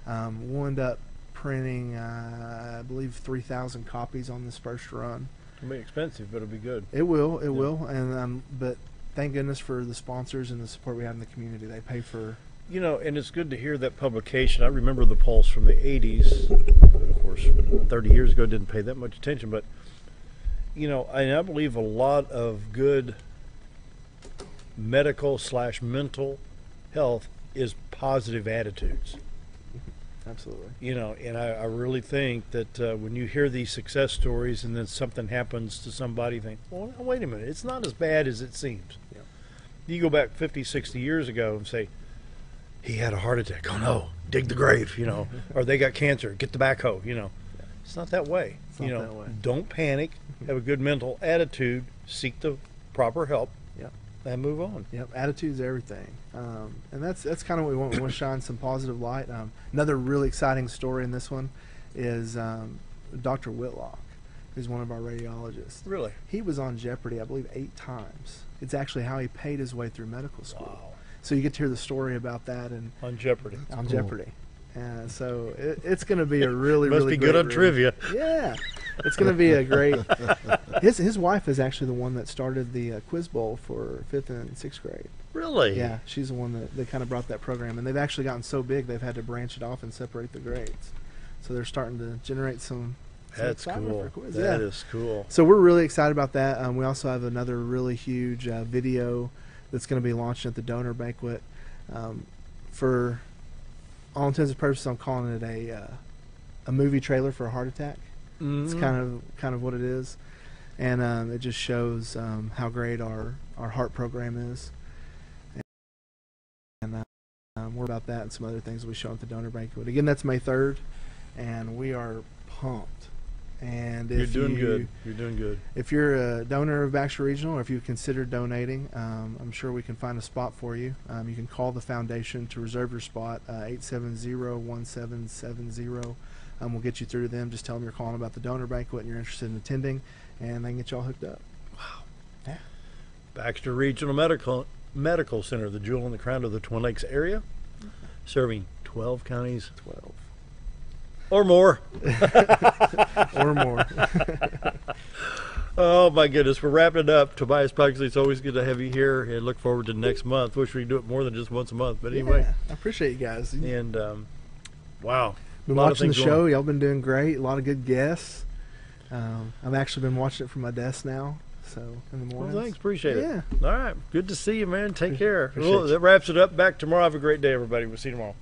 We'll end up printing, I believe, 3,000 copies on this first run. It'll be expensive, but it'll be good. It will, it will. And but thank goodness for the sponsors and the support we have in the community. They pay for... You know, and it's good to hear that publication. I remember the Pulse from the 80s. Of course, 30 years ago, didn't pay that much attention, but you know, I believe a lot of good medical/mental health is positive attitudes. Absolutely. You know, and I really think that when you hear these success stories and then something happens to somebody, you think, well, wait a minute, it's not as bad as it seems. Yeah. You go back 50, 60 years ago and say, he had a heart attack. Oh, no, dig the grave, you know, or they got cancer, get the backhoe, you know. It's not that way. It's not that way. Don't panic. Have a good mental attitude. Seek the proper help. Yep. And move on. Yep. Attitude's everything. And that's kind of what we want. We want to shine some positive light. Another really exciting story in this one is Dr. Whitlock, who's one of our radiologists. Really? He was on Jeopardy, I believe, 8 times. It's actually how he paid his way through medical school. Wow. So you get to hear the story about that and on Jeopardy. On Jeopardy. So it's going to be a really, Must really be good on trivia. Yeah, it's going to be a great. His wife is actually the one that started the quiz bowl for 5th and 6th grade. Really? Yeah, she's the one that kind of brought that program, and they've actually gotten so big they've had to branch it off and separate the grades. So they're starting to generate some. That's cool. For quiz. That is cool. So we're really excited about that. We also have another really huge video that's going to be launching at the donor banquet. For all intents and purposes, I'm calling it a movie trailer for a heart attack. Mm-hmm. It's kind of what it is, and it just shows how great our heart program is. And more about that and some other things we show at the donor banquet. Again, that's May 3rd, and we are pumped. And if You're doing good. You're doing good. If you're a donor of Baxter Regional, or if you've considered donating, I'm sure we can find a spot for you. You can call the foundation to reserve your spot, 870-1770. We'll get you through to them. Just tell them you're calling about the donor banquet and you're interested in attending, and they can get you all hooked up. Wow. Yeah. Baxter Regional Medical Center, the jewel in the crown of the Twin Lakes area, serving 12 counties. 12. Or more. Or more. Oh, my goodness. We're wrapping it up. Tobias Pugsley, it's always good to have you here, and look forward to next month. Wish we could do it more than just once a month. But anyway. Yeah, I appreciate you guys. And, wow. Been watching the show. Y'all been doing great. A lot of good guests. I've actually been watching it from my desk now. So in the morning. Well, thanks. Appreciate it. Yeah. All right. Good to see you, man. Take care. Appreciate you. That wraps it up. Back tomorrow. Have a great day, everybody. We'll see you tomorrow.